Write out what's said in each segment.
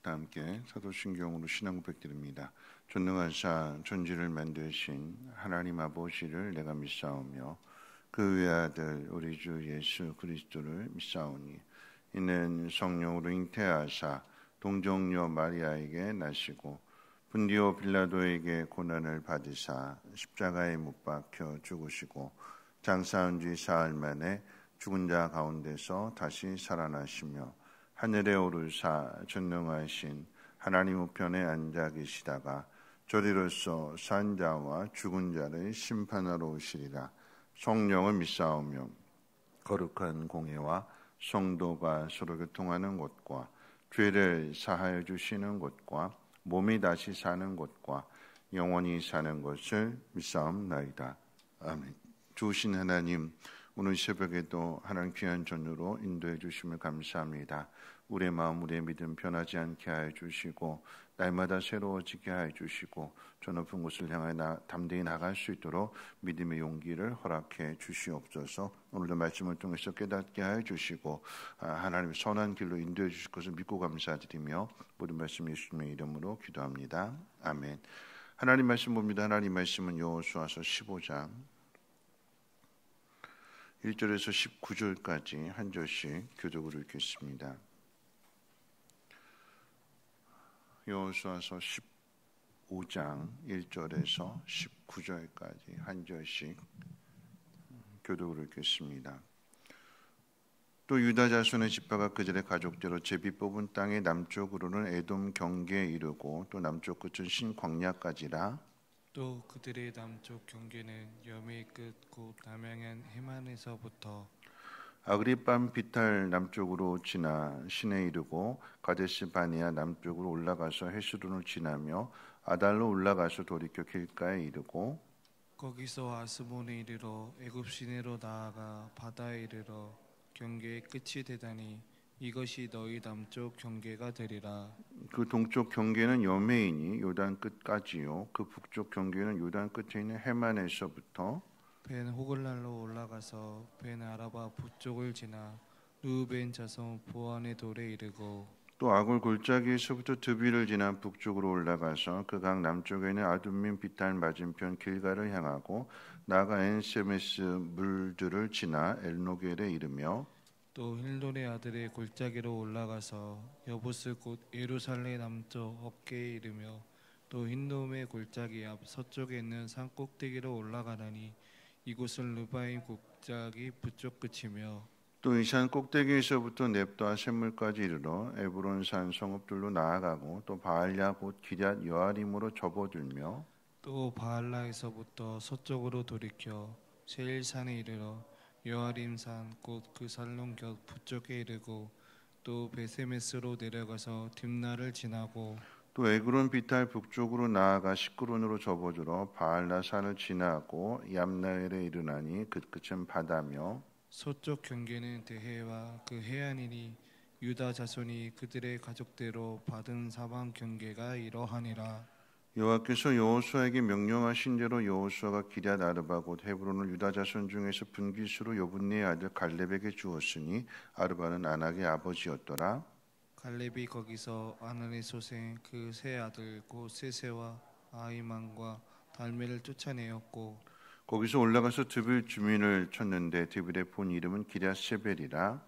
다 함께 사도신경으로 신앙 고백드립니다. 전능하사 천지를 만드신 하나님 아버지를 내가 믿사오며 그 외아들 우리 주 예수 그리스도를 믿사오니 이는 성령으로 잉태하사 동정녀 마리아에게 나시고 분디오 빌라도에게 고난을 받으사 십자가에 못 박혀 죽으시고 장사한 지 사흘 만에 죽은 자 가운데서 다시 살아나시며 하늘에 오르사 전능하신 하나님 우편에 앉아 계시다가 저리로서 산 자와 죽은 자를 심판하러 오시리라. 성령을 믿사오며 거룩한 공회와 성도가 서로 교통하는 곳과 죄를 사하여 주시는 곳과 몸이 다시 사는 곳과 영원히 사는 것을 믿사옵나이다. 아멘. 주신 하나님, 오늘 새벽에도 하나님 귀한 전으로 인도해 주심을 감사합니다. 우리의 마음, 우리의 믿음 변하지 않게 하여 주시고 날마다 새로워지게 하여 주시고 저 높은 곳을 향해 담대히 나갈 수 있도록 믿음의 용기를 허락해 주시옵소서. 오늘도 말씀을 통해서 깨닫게 하여 주시고 하나님의 선한 길로 인도해 주실 것을 믿고 감사드리며 모든 말씀 예수님의 이름으로 기도합니다. 아멘. 하나님 말씀 봅니다. 하나님 말씀은 여호수아서 15장 1절에서 19절까지 한 절씩 교독으로 읽겠습니다. 여호수아서 15장 1절에서 19절까지 한 절씩 교독으로 읽겠습니다. 또 유다 자손의 지파가 그들의 가족대로 제비 뽑은 땅의 남쪽으로는 에돔 경계에 이르고 또 남쪽 끝은 신광야까지라. 또 그들의 남쪽 경계는 여미의 끝 곧 남양한 해만에서부터 아그리밤 비탈 남쪽으로 지나 신에 이르고 가데스 바니아 남쪽으로 올라가서 헤스론을 지나며 아달로 올라가서 돌이켜 길가에 이르고 거기서 아스몬에 이르러 애굽 시내로 나아가 바다에 이르러 경계의 끝이 되다니 이것이 너희 남쪽 경계가 되리라. 그 동쪽 경계는 여메이니 요단 끝까지요. 그 북쪽 경계는 요단 끝에 있는 해만에서부터 벤 호글랄로 올라가서 벤 아라바 북쪽을 지나 루벤 자손 보안의 돌에 이르고 또 아골 골짜기에서부터 드비를 지나 북쪽으로 올라가서 그 강 남쪽에 있는 아둠민 비탈 맞은편 길가를 향하고 나가 엔세메스 물들을 지나 엘노겔에 이르며 또 힐돈의 아들의 골짜기로 올라가서 여부스 곧 예루살렘 남쪽 어깨에 이르며 또 흰돔의 골짜기 앞 서쪽에 있는 산 꼭대기로 올라가나니 이곳은 르바임 골짜기 북쪽 끝이며 또 이 산 꼭대기에서부터 넵도아 샘물까지 이르러 에브론 산 성읍들로 나아가고 또 바알야 곧 기럇 여아림으로 접어들며 또 바알라에서부터 서쪽으로 돌이켜 세일산에 이르러 여아림산 곧 그 살론 곁 북쪽에 이르고 또 베세메스로 내려가서 딥나를 지나고 또 에그론 비탈 북쪽으로 나아가 시크론으로 접어들어 바알라 산을 지나고 얌나엘에 이르나니 그 끝은 바다며 서쪽 경계는 대해와 그 해안이니 유다 자손이 그들의 가족대로 받은 사방 경계가 이러하니라. 여호와께서 여호수아에게 명령하신 대로 여호수아가 기럇 아르바 곧 헤브론을 유다 자손 중에서 분깃으로 여분네의 아들 갈렙에게 주었으니 아르바는 아낙의 아버지였더라. 갈렙이 거기서 아난의 소생 그 세 아들 곧 세세와 아이만과 달메를 쫓아내었고 거기서 올라가서 드빌 주민을 쳤는데 드빌의 본 이름은 기럇세벨이라.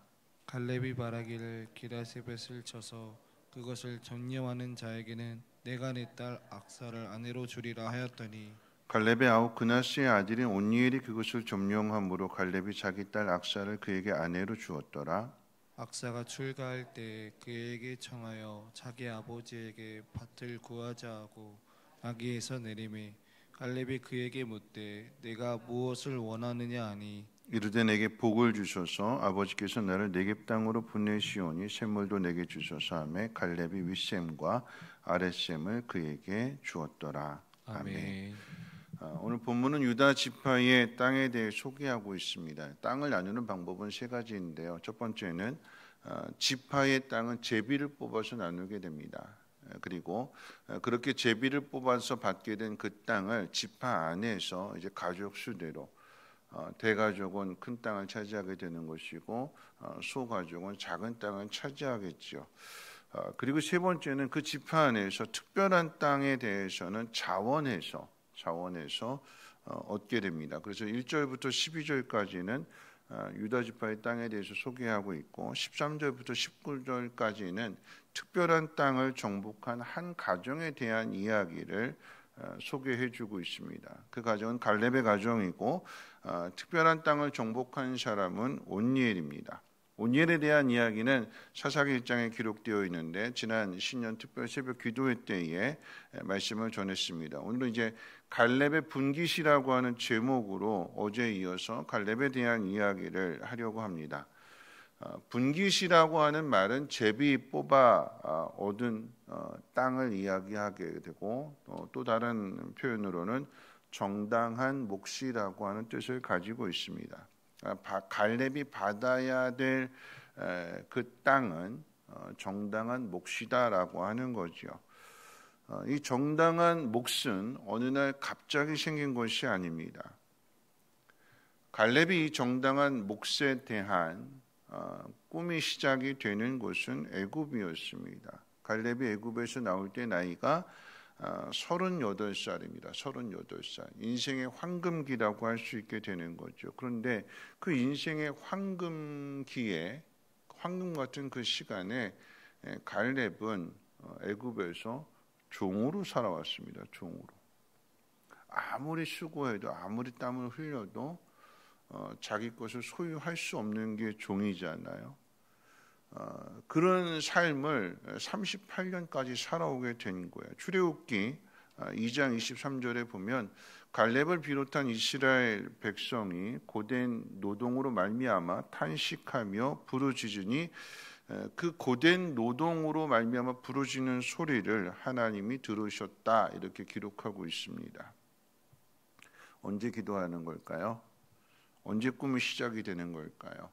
갈렙이 말하기를 기럇세벳을 쳐서 그것을 점령하는 자에게는 내가 내 딸 악사를 아내로 주리라 하였더니 갈렙의 아우 그나스의 아들인 온니엘이 그것을 점령함으로 갈렙이 자기 딸 악사를 그에게 아내로 주었더라. 악사가 출가할 때 그에게 청하여 자기 아버지에게 밭을 구하자 하고 아기에서 내리매 갈렙이 그에게 묻되 내가 무엇을 원하느냐 하니 이르되 내게 복을 주소서 아버지께서 나를 네겝 땅으로 보내시오니 샘물도 내게 주소서 하매 갈렙이 윗샘과 아랫샘을 그에게 주었더라. 아멘. 오늘 본문은 유다 지파의 땅에 대해 소개하고 있습니다. 땅을 나누는 방법은 세 가지인데요. 첫 번째는 지파의 땅은 제비를 뽑아서 나누게 됩니다. 그리고 그렇게 제비를 뽑아서 받게 된 그 땅을 지파 안에서 이제 가족 수대로 대가족은 큰 땅을 차지하게 되는 것이고 소가족은 작은 땅을 차지하겠죠. 그리고 세 번째는 그 지파 안에서 특별한 땅에 대해서는 자원해서 얻게 됩니다. 그래서 1절부터 12절까지는 유다 지파의 땅에 대해서 소개하고 있고 13절부터 19절까지는 특별한 땅을 정복한 한 가정에 대한 이야기를 소개해주고 있습니다. 그 가정은 갈렙의 가정이고 특별한 땅을 정복한 사람은 온니엘입니다. 온니엘에 대한 이야기는 사사기 1장에 기록되어 있는데 지난 신년 특별 새벽 기도회 때에 말씀을 전했습니다. 오늘은 이제 갈렙의 분깃이라고 하는 제목으로 어제에 이어서 갈렙에 대한 이야기를 하려고 합니다. 분깃이라고 하는 말은 제비 뽑아 얻은 땅을 이야기하게 되고 또 다른 표현으로는 정당한 몫이라고 하는 뜻을 가지고 있습니다. 갈렙이 받아야 될 그 땅은 정당한 몫이다라고 하는 거죠. 이 정당한 몫은 어느 날 갑자기 생긴 것이 아닙니다. 갈렙이 이 정당한 몫에 대한 꿈이 시작이 되는 곳은 애굽이었습니다. 갈렙이 애굽에서 나올 때 나이가 38살입니다. 38살. 인생의 황금기라고 할 수 있게 되는 거죠. 그런데 그 인생의 황금기에 황금 같은 그 시간에 갈렙은 애굽에서 종으로 살아왔습니다. 종으로. 아무리 수고해도 아무리 땀을 흘려도 자기 것을 소유할 수 없는 게 종이잖아요. 그런 삶을 38년까지 살아오게 된 거예요. 출애굽기 2장 23절에 보면 갈렙을 비롯한 이스라엘 백성이 고된 노동으로 말미암아 탄식하며 부르짖으니 그 고된 노동으로 말미암아 부르짖는 소리를 하나님이 들으셨다 이렇게 기록하고 있습니다. 언제 기도하는 걸까요? 언제 꿈이 시작이 되는 걸까요?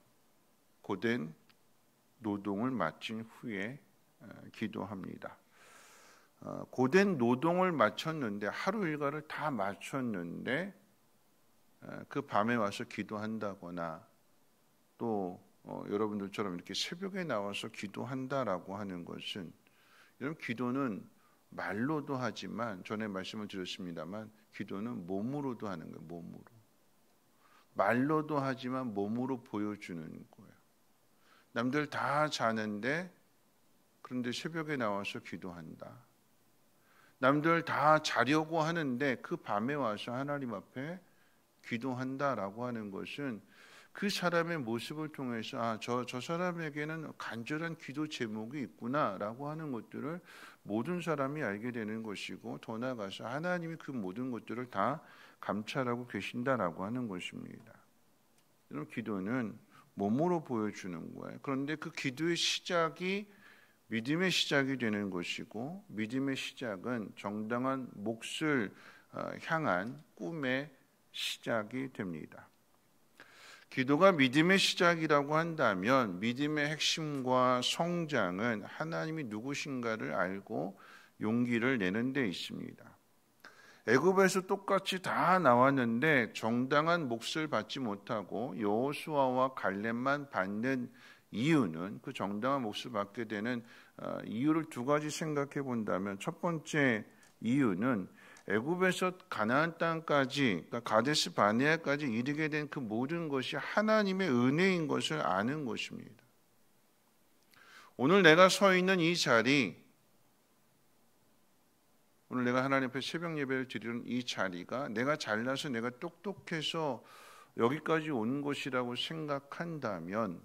고된 노동을 마친 후에 기도합니다. 고된 노동을 마쳤는데 하루 일과를 다 마쳤는데 그 밤에 와서 기도한다거나 또 여러분들처럼 이렇게 새벽에 나와서 기도한다라고 하는 것은 이런 기도는 말로도 하지만 전에 말씀을 드렸습니다만 기도는 몸으로도 하는 거예요. 몸으로. 말로도 하지만 몸으로 보여주는 거예요. 남들 다 자는데 그런데 새벽에 나와서 기도한다. 남들 다 자려고 하는데 그 밤에 와서 하나님 앞에 기도한다라고 하는 것은 그 사람의 모습을 통해서 저 사람에게는 간절한 기도 제목이 있구나라고 하는 것들을 모든 사람이 알게 되는 것이고 더 나아가서 하나님이 그 모든 것들을 다 감찰하고 계신다라고 하는 것입니다. 이런 기도는 몸으로 보여주는 거예요. 그런데 그 기도의 시작이 믿음의 시작이 되는 것이고 믿음의 시작은 정당한 몫을 향한 꿈의 시작이 됩니다. 기도가 믿음의 시작이라고 한다면 믿음의 핵심과 성장은 하나님이 누구신가를 알고 용기를 내는 데 있습니다. 애굽에서 똑같이 다 나왔는데 정당한 몫을 받지 못하고 여호수아와 갈렙만 받는 이유는 그 정당한 몫을 받게 되는 이유를 두 가지 생각해 본다면 첫 번째 이유는 애굽에서 가나안 땅까지 그러니까 가데스 바네아까지 이르게 된 그 모든 것이 하나님의 은혜인 것을 아는 것입니다. 오늘 내가 서 있는 이 자리, 오늘 내가 하나님 앞에 새벽 예배를 드리는 이 자리가 내가 잘나서 내가 똑똑해서 여기까지 온 것이라고 생각한다면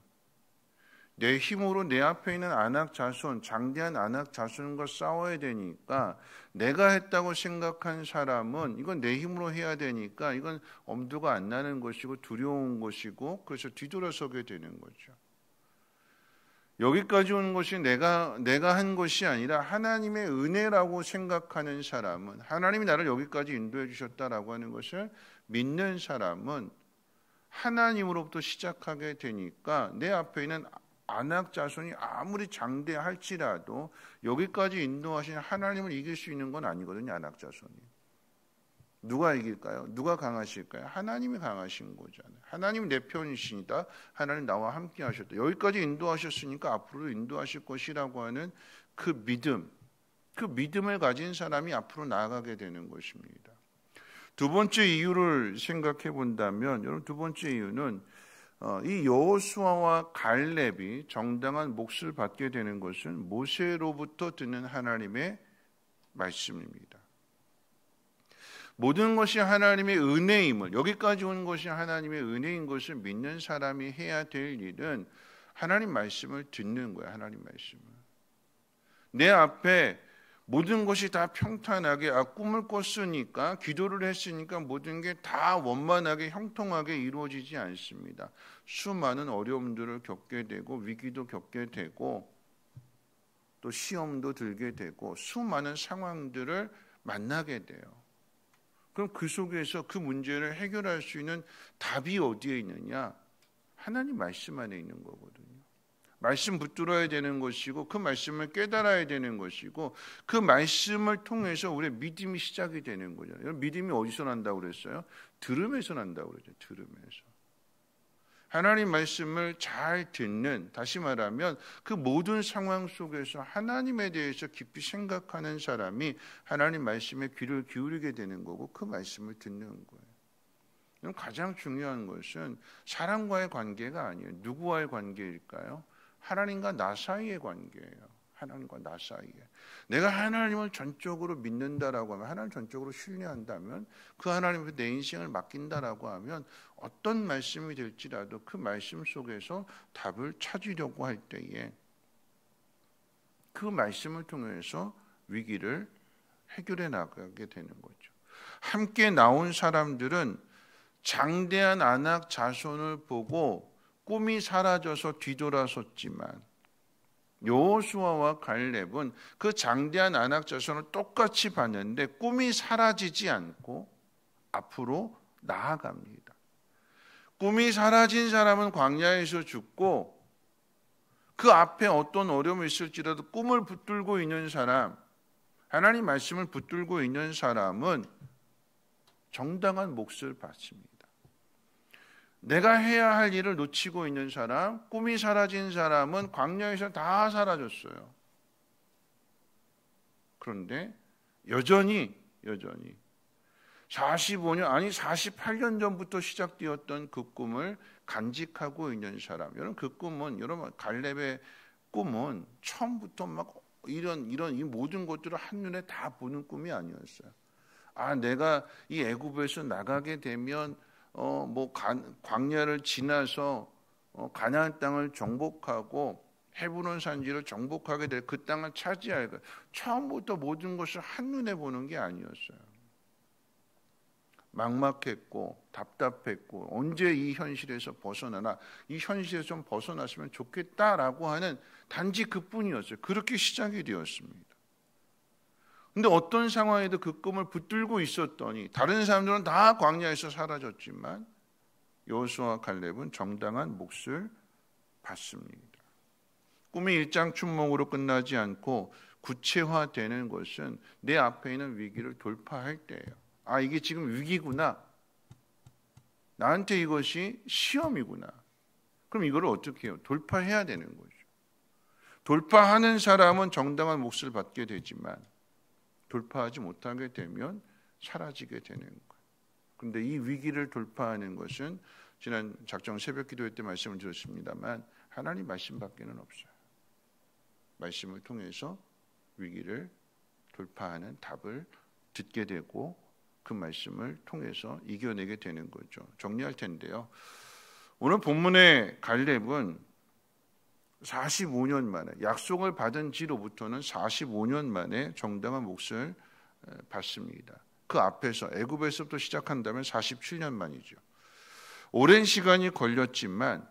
내 힘으로 내 앞에 있는 안악 자손, 장대한 안악 자손과 싸워야 되니까 내가 했다고 생각한 사람은 이건 내 힘으로 해야 되니까 이건 엄두가 안 나는 것이고 두려운 것이고 그래서 뒤돌아서게 되는 거죠. 여기까지 온 것이 내가 한 것이 아니라 하나님의 은혜라고 생각하는 사람은 하나님이 나를 여기까지 인도해 주셨다라고 하는 것을 믿는 사람은 하나님으로부터 시작하게 되니까 내 앞에 있는 안악 자손이 아무리 장대할지라도 여기까지 인도하신 하나님을 이길 수 있는 건 아니거든요. 안악 자손이. 누가 이길까요? 누가 강하실까요? 하나님이 강하신 거잖아요. 하나님 내 편이시니다. 하나님 나와 함께 하셨다. 여기까지 인도하셨으니까 앞으로 인도하실 것이라고 하는 그 믿음을 가진 사람이 앞으로 나아가게 되는 것입니다. 두 번째 이유를 생각해 본다면, 여러분, 두 번째 이유는 이 여호수아와 갈렙이 정당한 몫을 받게 되는 것은 모세로부터 듣는 하나님의 말씀입니다. 모든 것이 하나님의 은혜임을, 여기까지 온 것이 하나님의 은혜인 것을 믿는 사람이 해야 될 일은 하나님 말씀을 듣는 거야. 하나님 말씀을. 내 앞에 모든 것이 다 평탄하게, 꿈을 꿨으니까, 기도를 했으니까 모든 게 다 원만하게 형통하게 이루어지지 않습니다. 수많은 어려움들을 겪게 되고, 위기도 겪게 되고, 또 시험도 들게 되고, 수많은 상황들을 만나게 돼요. 그럼 그 속에서 그 문제를 해결할 수 있는 답이 어디에 있느냐? 하나님 말씀 안에 있는 거거든요. 말씀 붙들어야 되는 것이고, 그 말씀을 깨달아야 되는 것이고, 그 말씀을 통해서 우리의 믿음이 시작이 되는 거잖아요. 믿음이 어디서 난다고 그랬어요? 들음에서 난다고 그랬죠. 들음에서. 하나님 말씀을 잘 듣는, 다시 말하면 그 모든 상황 속에서 하나님에 대해서 깊이 생각하는 사람이 하나님 말씀에 귀를 기울이게 되는 거고, 그 말씀을 듣는 거예요. 가장 중요한 것은 사람과의 관계가 아니에요. 누구와의 관계일까요? 하나님과 나 사이의 관계예요. 하나님과 나 사이에. 내가 하나님을 전적으로 믿는다라고 하면, 하나님을 전적으로 신뢰한다면, 그 하나님께 내 인생을 맡긴다라고 하면 어떤 말씀이 될지라도 그 말씀 속에서 답을 찾으려고 할 때에 그 말씀을 통해서 위기를 해결해 나가게 되는 거죠. 함께 나온 사람들은 장대한 아낙 자손을 보고 꿈이 사라져서 뒤돌아섰지만, 여호수아와 갈렙은 그 장대한 아낙 자손을 똑같이 봤는데 꿈이 사라지지 않고 앞으로 나아갑니다. 꿈이 사라진 사람은 광야에서 죽고, 그 앞에 어떤 어려움이 있을지라도 꿈을 붙들고 있는 사람, 하나님 말씀을 붙들고 있는 사람은 정당한 몫을 받습니다. 내가 해야 할 일을 놓치고 있는 사람, 꿈이 사라진 사람은 광야에서 다 사라졌어요. 그런데 여전히 45년, 아니 48년 전부터 시작되었던 그 꿈을 간직하고 있는 사람. 여러분, 그 꿈은, 여러분, 갈렙의 꿈은 처음부터 막 이런 이 모든 것들을 한눈에 다 보는 꿈이 아니었어요. 내가 이 애굽에서 나가게 되면 광야를 지나서 가나안 땅을 정복하고 헤브론 산지를 정복하게 될 그 땅을 차지할 것. 처음부터 모든 것을 한눈에 보는 게 아니었어요. 막막했고 답답했고, 언제 이 현실에서 벗어나나, 이 현실에서 좀 벗어났으면 좋겠다라고 하는 단지 그뿐이었어요. 그렇게 시작이 되었습니다. 근데 어떤 상황에도 그 꿈을 붙들고 있었더니 다른 사람들은 다 광야에서 사라졌지만 여호수아와 갈렙은 정당한 몫을 받습니다. 꿈이 일장춘몽으로 끝나지 않고 구체화되는 것은 내 앞에 있는 위기를 돌파할 때예요. 이게 지금 위기구나. 나한테 이것이 시험이구나. 그럼 이걸 어떻게 해요? 돌파해야 되는 거죠. 돌파하는 사람은 정당한 몫을 받게 되지만 돌파하지 못하게 되면 사라지게 되는 거예요. 그런데 이 위기를 돌파하는 것은 지난 작정 새벽 기도회 때 말씀을 드렸습니다만 하나님 말씀밖에는 없어요. 말씀을 통해서 위기를 돌파하는 답을 듣게 되고 그 말씀을 통해서 이겨내게 되는 거죠. 정리할 텐데요. 오늘 본문의 갈렙은 45년 만에, 약속을 받은 지로부터는 45년 만에 정당한 몫을 받습니다. 그 앞에서 애굽에서부터 시작한다면 47년 만이죠. 오랜 시간이 걸렸지만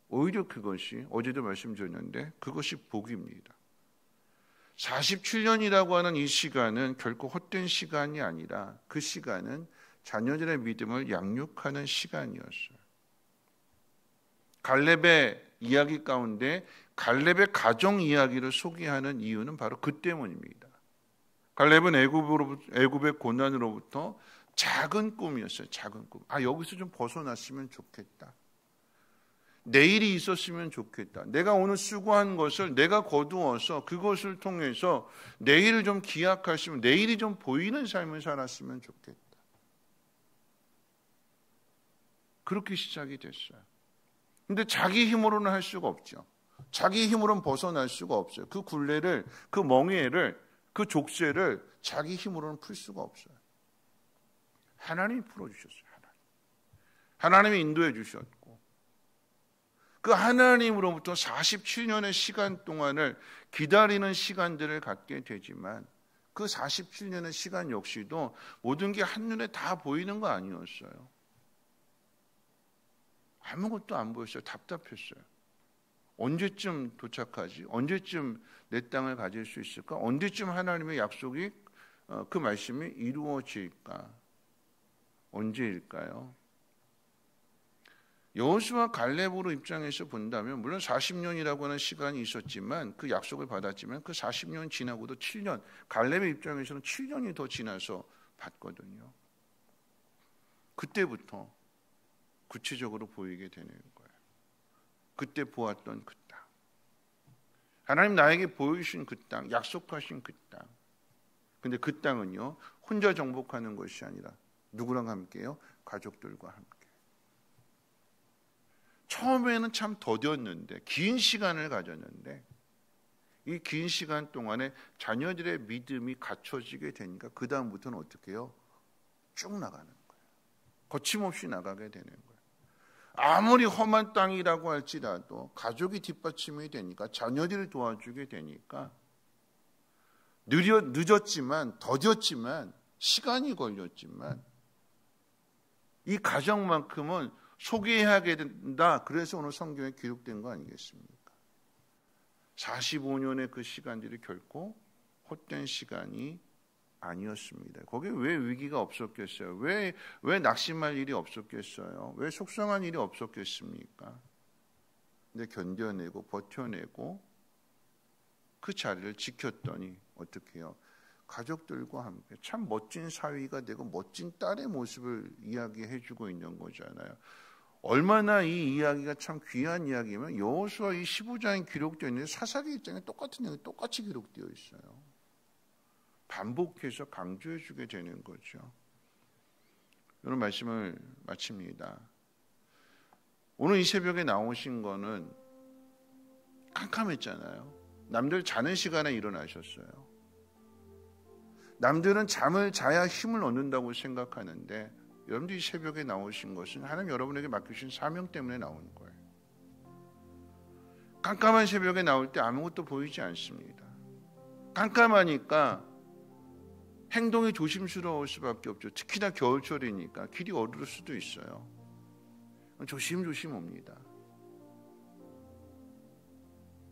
오히려 그것이, 어제도 말씀드렸는데 그것이 복입니다. 47년이라고 하는 이 시간은 결코 헛된 시간이 아니라 그 시간은 자녀들의 믿음을 양육하는 시간이었어요. 갈렙의 이야기 가운데 갈렙의 가정 이야기를 소개하는 이유는 바로 그 때문입니다. 갈렙은 애굽의 고난으로부터 작은 꿈이었어요. 작은 꿈. 여기서 좀 벗어났으면 좋겠다. 내일이 있었으면 좋겠다. 내가 오늘 수고한 것을 내가 거두어서 그것을 통해서 내일을 좀 기약할 수 있는, 내일이 좀 보이는 삶을 살았으면 좋겠다. 그렇게 시작이 됐어요. 근데 자기 힘으로는 할 수가 없죠. 자기 힘으로는 벗어날 수가 없어요. 그 굴레를, 그 멍에를, 그 족쇄를 자기 힘으로는 풀 수가 없어요. 하나님이 풀어주셨어요. 하나님이 인도해 주셨고, 그 하나님으로부터 47년의 시간 동안을 기다리는 시간들을 갖게 되지만, 그 47년의 시간 역시도 모든 게 한눈에 다 보이는 거 아니었어요. 아무것도 안 보였어요. 답답했어요. 언제쯤 도착하지? 언제쯤 내 땅을 가질 수 있을까? 언제쯤 하나님의 약속이, 그 말씀이 이루어질까? 언제일까요? 여호수아 갈렙으로 입장에서 본다면 물론 40년이라고 하는 시간이 있었지만, 그 약속을 받았지만 그 40년 지나고도 7년, 갈렙의 입장에서는 7년이 더 지나서 받거든요. 그때부터 구체적으로 보이게 되는 거예요. 그때 보았던 그 땅, 하나님 나에게 보여주신 그 땅, 약속하신 그 땅. 근데 그 땅은요, 혼자 정복하는 것이 아니라 누구랑 함께요? 가족들과 함께. 처음에는 참 더뎠는데, 긴 시간을 가졌는데, 이 긴 시간 동안에 자녀들의 믿음이 갖춰지게 되니까 그 다음부터는 어떻게 해요? 쭉 나가는 거예요. 거침없이 나가게 되는 거예요. 아무리 험한 땅이라고 할지라도 가족이 뒷받침이 되니까, 자녀들을 도와주게 되니까, 늦었지만, 더뎠지만, 시간이 걸렸지만, 이 가정만큼은 소개해야 된다. 그래서 오늘 성경에 기록된 거 아니겠습니까? 45년의 그 시간들이 결코 헛된 시간이 아니었습니다. 거기에 왜 위기가 없었겠어요? 왜 낙심할 일이 없었겠어요? 왜 속상한 일이 없었겠습니까? 근데 견뎌내고 버텨내고 그 자리를 지켰더니 어떻게 해요? 가족들과 함께 참 멋진 사위가 되고 멋진 딸의 모습을 이야기해주고 있는 거잖아요. 얼마나 이 이야기가 참 귀한 이야기면, 여호수아 이 15장에 기록되어 있는 사사기 입장에 똑같은 내용이 똑같이 기록되어 있어요. 반복해서 강조해주게 되는 거죠. 이런 말씀을 마칩니다. 오늘 이 새벽에 나오신 거는 캄캄했잖아요. 남들 자는 시간에 일어나셨어요. 남들은 잠을 자야 힘을 얻는다고 생각하는데, 여러분들이 새벽에 나오신 것은 하나님 여러분에게 맡기신 사명 때문에 나오는 거예요. 깜깜한 새벽에 나올 때 아무것도 보이지 않습니다. 깜깜하니까 행동이 조심스러울 수밖에 없죠. 특히나 겨울철이니까 길이 어두울 수도 있어요. 조심조심 옵니다.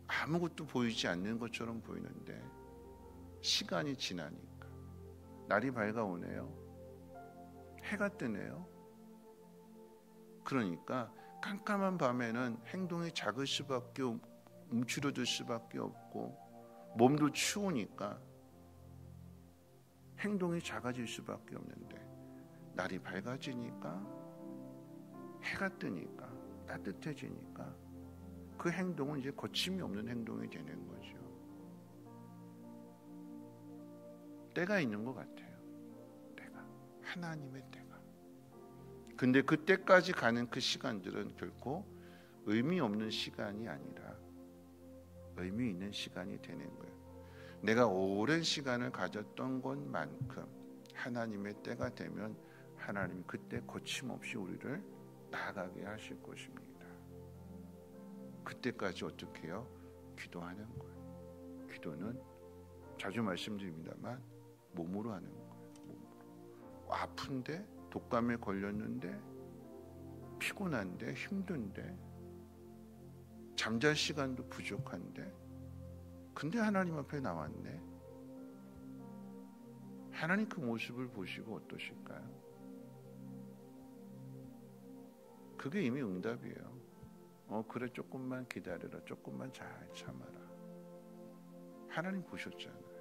아무것도 보이지 않는 것처럼 보이는데, 시간이 지나니까 날이 밝아오네요. 해가 뜨네요. 그러니까 깜깜한 밤에는 행동이 작을 수밖에, 움츠러들 수밖에 없고, 몸도 추우니까 행동이 작아질 수밖에 없는데, 날이 밝아지니까, 해가 뜨니까, 따뜻해지니까 그 행동은 이제 거침이 없는 행동이 되는 거죠. 때가 있는 것 같아요. 하나님의 때가. 근데 그 때까지 가는 그 시간들은 결코 의미 없는 시간이 아니라 의미 있는 시간이 되는 거예요. 내가 오랜 시간을 가졌던 것만큼 하나님의 때가 되면 하나님이 그때 거침없이 우리를 나아가게 하실 것입니다. 그때까지 어떻게 해요? 기도하는 거예요. 기도는 자주 말씀드립니다만 몸으로 하는 거예요. 아픈데, 독감에 걸렸는데, 피곤한데, 힘든데, 잠잘 시간도 부족한데, 근데 하나님 앞에 나왔네. 하나님 그 모습을 보시고 어떠실까요? 그게 이미 응답이에요. 그래, 조금만 기다려라, 조금만 잘 참아라. 하나님 보셨잖아요.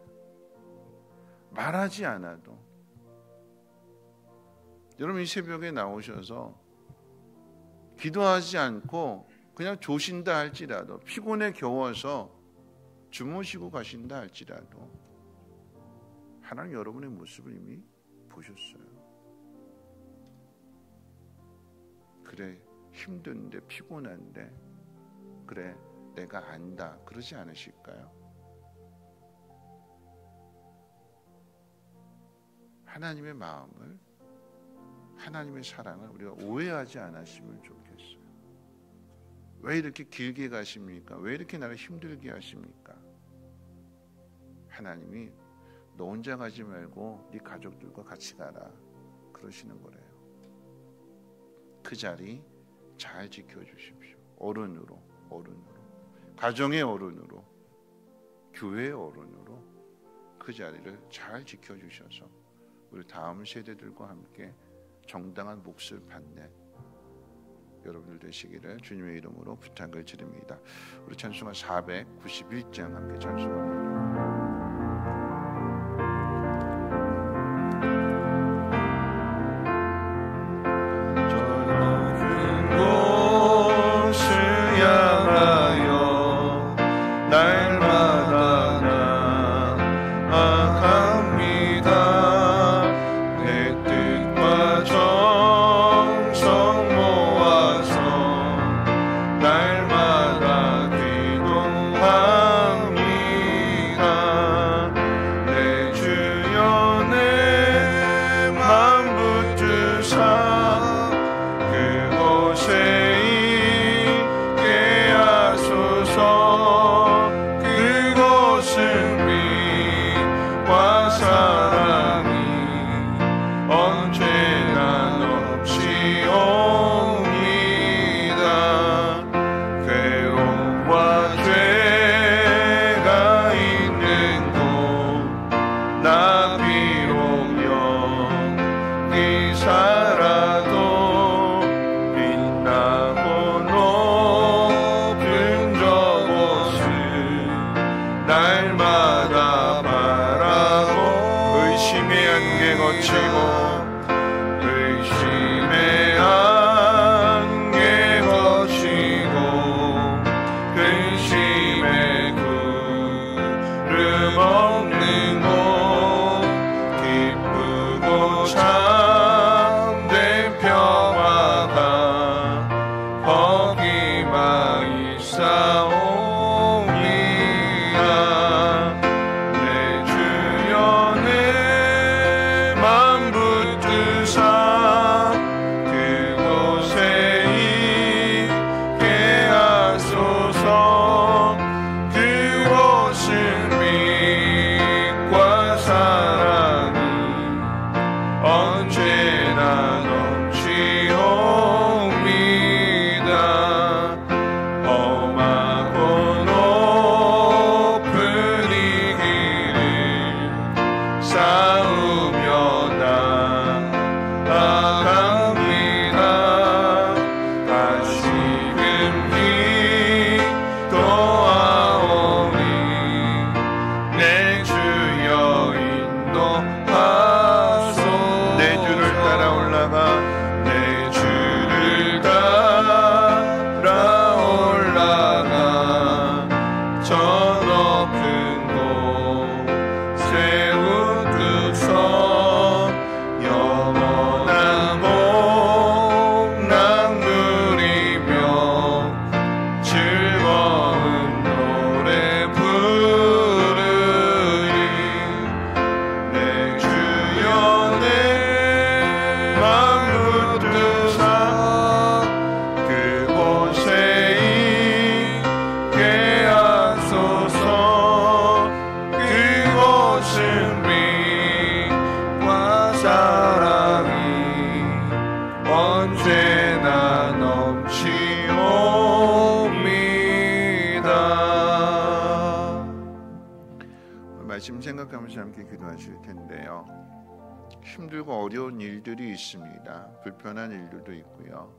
말하지 않아도. 여러분, 이 새벽에 나오셔서 기도하지 않고 그냥 조신다 할지라도, 피곤에 겨워서 주무시고 가신다 할지라도 하나님 여러분의 모습을 이미 보셨어요. 그래, 힘든데 피곤한데 그래, 내가 안다, 그러지 않으실까요? 하나님의 마음을, 하나님의 사랑을 우리가 오해하지 않았으면 좋겠어요. 왜 이렇게 길게 가십니까? 왜 이렇게 나를 힘들게 하십니까? 하나님이 너 혼자 가지 말고 네 가족들과 같이 가라, 그러시는 거래요. 그 자리 잘 지켜주십시오. 어른으로, 가정의 어른으로, 교회의 어른으로 그 자리를 잘 지켜주셔서 우리 다음 세대들과 함께 정당한 몫을 받는 여러분들 되시기를 주님의 이름으로 부탁을 드립니다. 우리 찬송가 491장 함께 찬송합니다. 말씀 생각하면서 함께 기도하실 텐데요. 힘들고 어려운 일들이 있습니다. 불편한 일들도 있고요.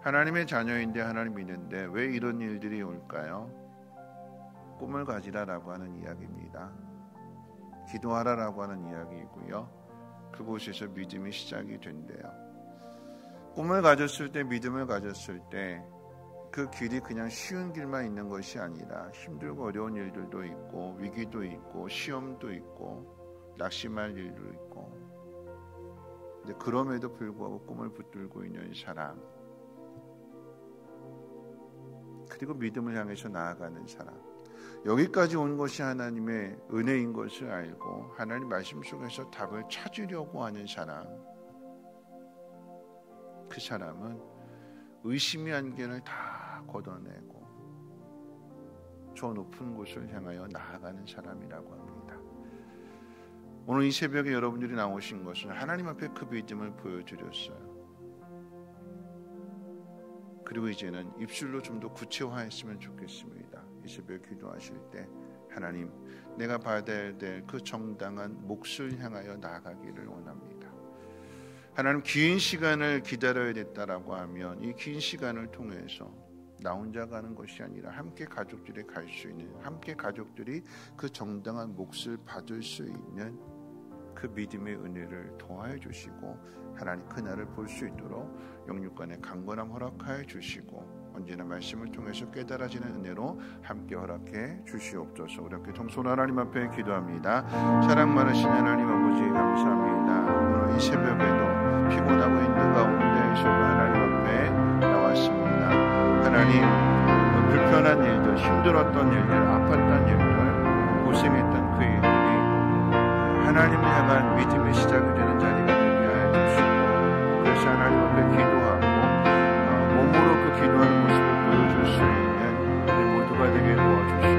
하나님의 자녀인데 하나님 믿는데 왜 이런 일들이 올까요? 꿈을 가지라라고 하는 이야기입니다. 기도하라라고 하는 이야기이고요. 그곳에서 믿음이 시작이 된대요. 꿈을 가졌을 때, 믿음을 가졌을 때 그 길이 그냥 쉬운 길만 있는 것이 아니라 힘들고 어려운 일들도 있고 위기도 있고 시험도 있고 낙심할 일도 있고, 근데 그럼에도 불구하고 꿈을 붙들고 있는 사람, 그리고 믿음을 향해서 나아가는 사람, 여기까지 온 것이 하나님의 은혜인 것을 알고 하나님 말씀 속에서 답을 찾으려고 하는 사람, 그 사람은 의심의 안개를 다 걷어내고 저 높은 곳을 향하여 나아가는 사람이라고 합니다. 오늘 이 새벽에 여러분들이 나오신 것은 하나님 앞에 그 믿음을 보여드렸어요. 그리고 이제는 입술로 좀 더 구체화했으면 좋겠습니다. 이 새벽에 기도하실 때 하나님, 내가 받아야 될 그 정당한 몫을 향하여 나아가기를 원합니다. 하나님, 긴 시간을 기다려야 됐다라고 하면 이 긴 시간을 통해서 나 혼자 가는 것이 아니라 함께 가족들이 갈 수 있는, 함께 가족들이 그 정당한 몫을 받을 수 있는 그 믿음의 은혜를 더하여 주시고, 하나님 그날을 볼 수 있도록 영육간의 강건함 허락하여 주시고, 언제나 말씀을 통해서 깨달아지는 은혜로 함께 허락해 주시옵소서. 우리 함께 통솔 하나님 앞에 기도합니다. 사랑 많으신 하나님 아버지, 감사합니다. 오늘 이 새벽에도 피곤하고 힘든 가운데에서도 하나님 앞에 나왔습니다. 하나님, 불편한 일들, 힘들었던 일들, 아팠던 일들, 고생했던 그 일들이 하나님을 향한 믿음의 시작이 되는 자리가 되게 하여 주시고, 그래서 하나님 앞에 기도하고 몸으로 그 기도하는 모습을 보여줄 수 있는 우리 모두가 되게 도와주시고,